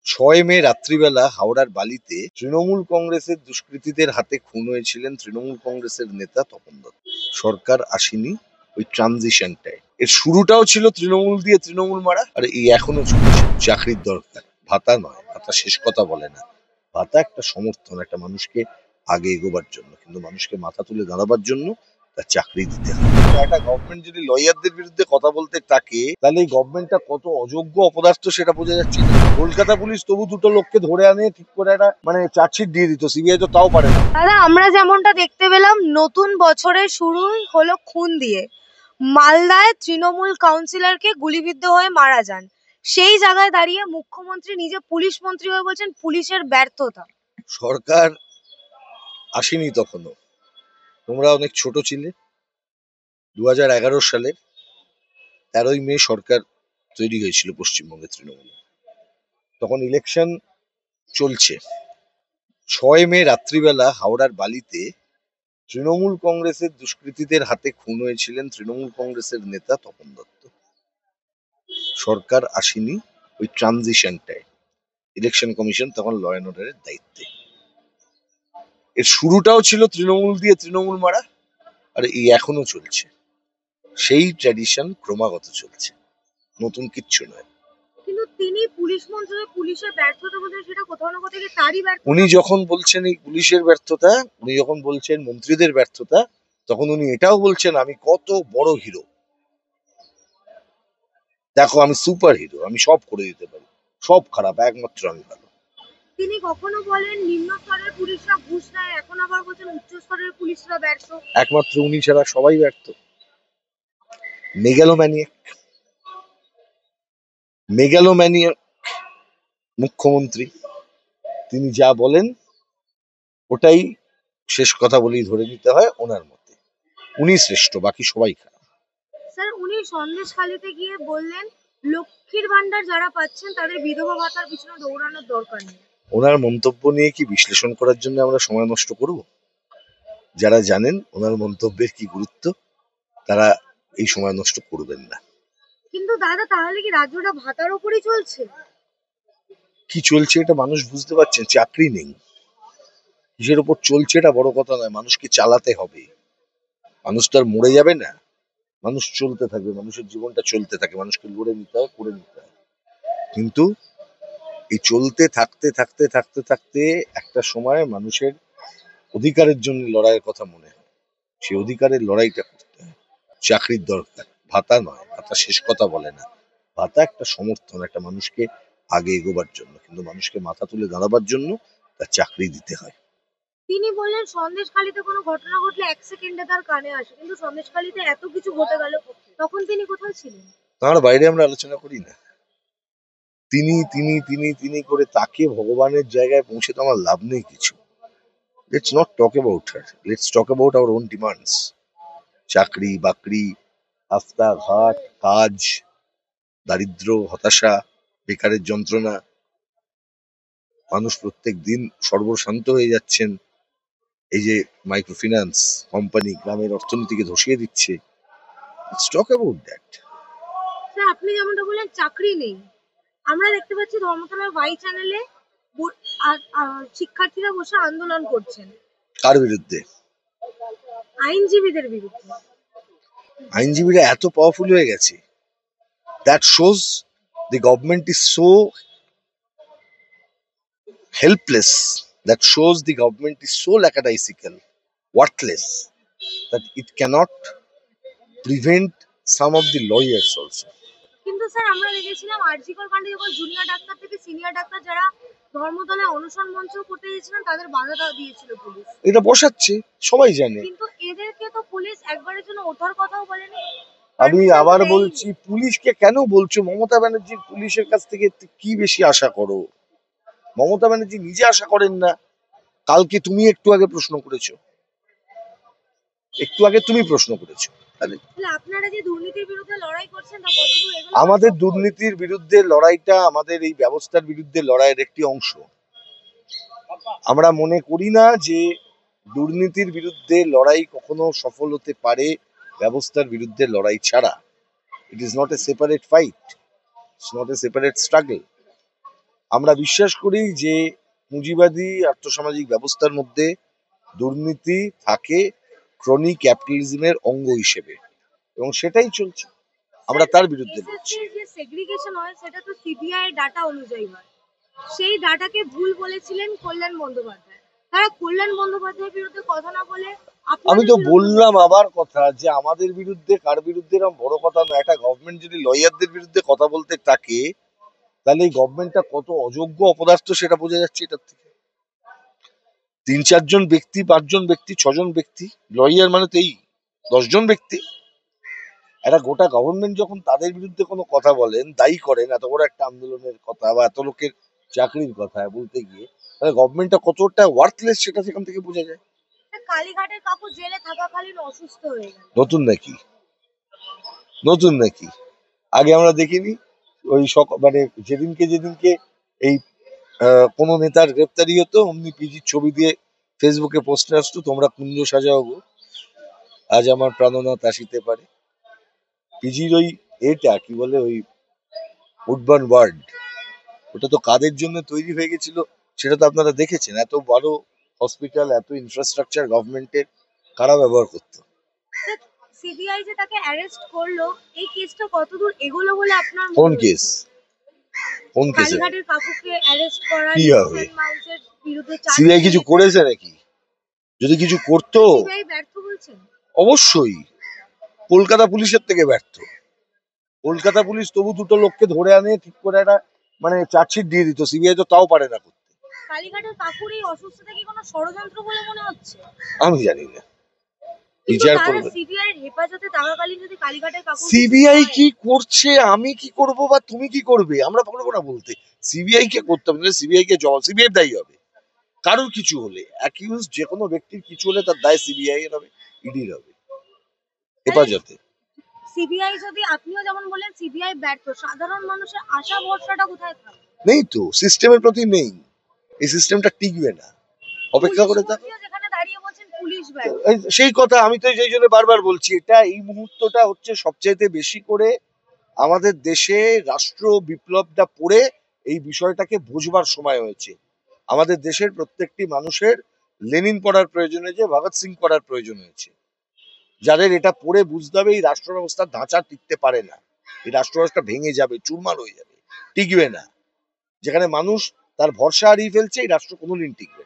6 মে রাত্রিবেলা হাওড়ার বালিতে তৃণমূল কংগ্রেসের দুষ্কৃতীদের হাতে খুন হয়েছিলেন তৃণমূল কংগ্রেসের নেতা তপন দত্ত। সরকার আসেনি ওই ট্রানজিশনটায়। এর শুরুটাও ছিল তৃণমূল দিয়ে তৃণমূল মারা, আর এই এখনো চলছে। চাকরির দরকার, ভাতা নয়। ভাতা শেষ কথা বলে না। ভাতা একটা সমর্থন, একটা মানুষকে আগে এগোবার জন্য, কিন্তু মানুষকে মাথা তুলে দাঁড়াবার জন্য তার চাকরি দিতে হয়। একটা গভর্নমেন্ট যদি লয়ারদের বিরুদ্ধে কথা বলতে থাকে, তাহলে এই গভর্নমেন্টটা কত অযোগ্য অপদার্থ সেটা বোঝা যাচ্ছে না? কলকাতা পুলিশ তবু দুটো লোককে ধরে আনে, ঠিক করে একটা চার্জশিট দিয়ে দিত, সিবিআই তো তাও পারে না। দাদা, আমরা যেমনটা দেখতে পেলাম, নতুন বছরের শুরুই হলো খুন দিয়ে। মালদায় তৃণমূল কাউন্সিলরকে গুলিবিদ্ধ হয়ে মারা যান। সেই জায়গায় দাঁড়িয়ে মুখ্যমন্ত্রী নিজে পুলিশ মন্ত্রী হয়ে বলছেন পুলিশের ব্যর্থতা। সরকার আসেনি তখনও। তোমরা অনেক ছোট ছিলে। 2011 সালে 13ই মে সরকার তৈরি হয়েছিল পশ্চিমবঙ্গে তৃণমূল। তখন ইলেকশন চলছে। 6 মে রাত্রিবেলা হাওড়ার বালিতে তৃণমূল কংগ্রেসের দুষ্কৃতীদের হাতে খুন হয়েছিলেন তৃণমূল কংগ্রেসের নেতা তপন দত্ত। সরকার আসেনি ওই ট্রানজিশনটায়। ইলেকশন কমিশন তখন ল অ্যান্ড অর্ডারের দায়িত্বে। এর শুরুটাও ছিল তৃণমূল দিয়ে তৃণমূল মারা, আর এই এখনো চলছে। সেই ট্র্যাডিশন ক্রমাগত চলছে, নতুন কিচ্ছু নয়। কিন্তু তিনি পুলিশ মন্ত্রী হয়ে পুলিশের ব্যর্থতা বলছেন, সেটা কোথাও না কোথাও তারই ব্যর্থতা। উনি যখন বলছেন এই পুলিশের ব্যর্থতা, উনি যখন বলছেন মন্ত্রীদের ব্যর্থতা, তখন উনি এটাও বলছেন আমি কত বড় হিরো, দেখো আমি সুপার হিরো, আমি সব করে দিতে পারি, সব খারাপ, একমাত্র আমি ভালো। তিনি কখনো বলেন নিম্ন স্তরের পুলিশরা ঘুষ নেয়, এখন আবার বলছেন উচ্চ স্তরের পুলিশরা ব্যর্থ। একমাত্র উনি ছাড়া সবাই ব্যর্থ। মেগালোম্যানিয়াক, মেগালোম্যানিয়াক মুখ্যমন্ত্রী। তিনি যা বলেন ওটাই শেষ কথা বলেই ধরে নিতে হয় ওনার মতে। উনি শ্রেষ্ঠ, বাকি সবাই খারাপ। স্যার, উনি সন্দেশখালিতে গিয়ে বললেন লক্ষ্মীর ভান্ডার যারা পাচ্ছেন তাদের বিধবা ভাতার পিছনে দৌড়ানোর দরকার নেই। ওনার মন্তব্য নিয়ে কি বিশ্লেষণ করার জন্য আমরা সময় নষ্ট করব? যারা জানেন ওনার মন্তব্যের কি গুরুত্ব, তারা এই সময় নষ্ট করবেন না। কিন্তু দাদা, তাহলে কি রাজ্যটা ভাতার উপরই চলছে? কি চলছে এটা মানুষ বুঝতে পারছেন? চাকরি নেই, কিসের উপর চলছে এটা বড় কথা নয়, মানুষকে চালাতে হবে। মানুষ তো আর মরে যাবে না, মানুষ চলতে থাকবে, মানুষের জীবনটা চলতে থাকে, মানুষকে লড়ে নিতে হয়, করে নিতে হয়। কিন্তু এই চলতে থাকতে থাকতে থাকতে থাকতে একটা সময় মানুষের অধিকারের জন্য লড়াইয়ের কথা মনে হয়। সেই অধিকারের লড়াইটা করতে হয়। চাকরির দরকার, ভাতা নয়। ভাতা শেষ কথা বলে না। ভাতা একটা সমর্থন, একটা মানুষকে আগে এগোবার জন্য, কিন্তু মানুষকে মাথা তুলে দাঁড়াবার জন্য তার চাকরি দিতে হয়। তিনি বললেন সন্দেশখালিতে কোনো ঘটনা ঘটলে 1 সেকেন্ডে তার কানে আসে, কিন্তু সন্দেশখালিতে এত কিছু ঘটে গেল, তখন তিনি কোথায় ছিলেন? তার বাইরে আমরা আলোচনা করি না। তিনি তিনি তিনি তিনি করে তাকে ভগবানের জায়গায় পৌঁছে তো আমার লাভ নেই কিছু। Let's not talk about her, let's talk about our own demands. চাকরি বাকরি, রাস্তাঘাট, কাজ, দারিদ্র, হতাশা, বেকারের যন্ত্রণা, মানুষ প্রত্যেক দিন সর্বশান্ত হয়ে যাচ্ছেন। এই যে মাইক্রোফিন্যান্স কোম্পানি গ্রামের অর্থনীতিকে ধসিয়ে দিচ্ছে। Let's talk about that. Sir, আপনি যেমনটা বললেন চাকরি নেই, আমরা দেখতে পাচ্ছি ধর্মতলার ওয়াই চ্যানেলে শিক্ষার্থীরা বসে আন্দোলন করছেন কার বিরুদ্ধে? আইনজীবীদের বিরুদ্ধে। আইনজীবীরা এত পাওয়ারফুল হয়ে গেছে। That shows the government is so helpless, that shows the government is so lackadaisical, worthless, that it cannot prevent some of the lawyers also. কিন্তু স্যার, আমরা দেখেছিলাম আরজিকর কাণ্ডে যখন জুনিয়র ডাক্তার থেকে সিনিয়র ডাক্তার যারা ধর্মতলায় অনশন মঞ্চ করতে গেছিলেন তাদের বাধা দিয়েছিল পুলিশ। এটা বসাচ্ছে, সবাই জানে। কিন্তু এদেরকে তো পুলিশ একবারের জন্য ওঠার কথাও বলেনি। আমি আবার বলছি, পুলিশকে কেন বলছো? মমতা ব্যানার্জির পুলিশের কাছ থেকে কি বেশি আশা করো? মমতা ব্যানার্জি নিজে আশা করেন না। কালকে তুমি একটু আগে প্রশ্ন করেছো, আপনারা যে দুর্নীতির বিরুদ্ধে লড়াই করছেন তা কতদূর এগোলো? আমাদের দুর্নীতির বিরুদ্ধে লড়াইটা আমাদের এই ব্যবস্থার বিরুদ্ধে লড়াইয়ের একটি অংশ। আমরা মনে করি না যে দুর্নীতির বিরুদ্ধে লড়াই কখনো সফল হতে পারে ব্যবস্থার বিরুদ্ধে লড়াই ছাড়া। It is not a separate fight, it's not a separate struggle. আমরা বিশ্বাস করি যে পুঁজিবাদী আর্থসামাজিক ব্যবস্থার মধ্যে দুর্নীতি থাকে ক্রনিক ক্যাপিটালিজমের অঙ্গ হিসেবে, এবং সেটাই চলছে। আমরা তার বিরুদ্ধে লড়ছি। SSC-র যে সেগ্রিগেশন হয় সেটা তো সিবিআই এর ডাটা অনুযায়ী হয়। সেই ডাটাকে ভুল বলেছিলেন কল্যাণ বন্দ্যোপাধ্যায়। তারা কল্যাণ বন্দ্যোপাধ্যায়ের বিরুদ্ধে কথা না বলে আমি আপনাদের তো বিরুদ্ধে বললাম আবার কথা যে আমাদের বিরুদ্ধে কার বিরুদ্ধে এরকম বড় কথা নয়। একটা গভর্নমেন্ট যদি লয়ারদের বিরুদ্ধে কথা বলতে থাকে, তাহলে এই গভর্নমেন্টটা কত অযোগ্য অপদার্থ সেটা বোঝা যাচ্ছে এটার থেকে। 3-4 জন ব্যক্তি, 5 জন ব্যক্তি, 6 জন ব্যক্তি, লয়ার মানে তো এই 10 জন ব্যক্তি। একটা গোটা গভর্নমেন্ট যখন তাদের বিরুদ্ধে কোনো কথা বলেন, দায়ী করেন, এত বড় একটা আন্দোলনের কথা বা এত লোকের চাকরির কথা বলতে গিয়ে, তাহলে গভর্নমেন্টটা কতটা ওয়ার্থলেস সেটা সেখান থেকে বোঝা যায়। কালীঘাটের কাকু জেলে থাকাকালীন অসুস্থ হয়ে গেল। নতুন নাকি? নতুন নাকি? আগে আমরা দেখিনি? ওই মানে যেদিনকে যেদিনকে এই কোনো নেতার গ্রেপ্তারি হতো, অমনি পিজির ছবি দিয়ে ফেসবুকে পোস্ট আসতো, তোমরা কুঞ্জ সাজাও গো, আজ আমার প্রাণনাথ আসিতে পারে। পিজির ওই এটা কি বলে, ওই উডবার্ন ওয়ার্ড, ওটা তো কাদের জন্য তৈরি হয়ে গেছিল সেটা তো আপনারা দেখেছেন। এত বড় হসপিটাল, এত ইনফ্রাস্ট্রাকচার গভর্নমেন্টের, কারা ব্যবহার করতো? সিবিআই যে তাকে অ্যারেস্ট করলো, এই কেসটা কতদূর এগোলো বলে আপনার কোন মনে হচ্ছে? কেস? কোন কেসে? কালীঘাটের কাকুকে অ্যারেস্ট করা, কি হবে? লিসেন মাউসের বিরুদ্ধে সিবিআই কিছু করেছে নাকি? যদি কিছু করতো, সিবিআই ব্যর্থ বলছেন? অবশ্যই কলকাতা পুলিশের থেকে ব্যর্থ। কলকাতা পুলিশ তবু দুটো লোককে ধরে আনে, ঠিক করে একটা মানে চার্জশিট দিয়ে দিত, সিবিআই তো তাও পারে না করতে। কালীঘাটের কাকুর এই অসুস্থতা কি কোনো ষড়যন্ত্র বলে মনে হচ্ছে? আমি জানি না, কিন্তু বিচার তারা করবে। সিবিআই এর হেফাজতে থাকাকালীন যদি কালীঘাটের কাকুর সিবিআই কি করছে, আমি কি করব বা তুমি কি করবে, আমরা পারবো না বলতে। সিবিআই কে করতে হবে, সিবিআই কে জবাব, সিবিআই দায়ী হবে। কারোর কিছু হলে, অ্যাকিউজ যে কোনো ব্যক্তির কিছু হলে তার দায় সিবিআই এর হবে, ইডির হবে, হেফাজতে। সিবিআই যদি, আপনিও যেমন বললেন সিবিআই ব্যর্থ, সাধারণ মানুষের আশা ভরসাটা কোথায় থাকবে? নেই তো, সিস্টেমের প্রতি নেই। এই সিস্টেমটা টিকবে না, অপেক্ষা করে থাকো। পুলিশ যেখানে দাঁড়িয়ে বলছেন পুলিশ ব্যর্থ। সেই কথা আমি তো সেই জন্য বারবার বলছি, এটা এই মুহূর্তটা হচ্ছে সবচাইতে বেশি করে আমাদের দেশে রাষ্ট্র বিপ্লবটা পড়ে এই বিষয়টাকে বোঝবার সময় হয়েছে। আমাদের দেশের প্রত্যেকটি মানুষের লেনিন পড়ার প্রয়োজন হয়েছে, ভগৎ সিং পড়ার প্রয়োজন হয়েছে, যাদের এটা পড়ে বুঝতে হবে এই রাষ্ট্র ব্যবস্থার ধাঁচা টিকতে পারে না, এই রাষ্ট্র ব্যবস্থা ভেঙে যাবে, চুরমার হয়ে যাবে, টিকবে না। যেখানে মানুষ তার ভরসা হারিয়ে ফেলছে, এই রাষ্ট্র কোনোদিন টিকবে না।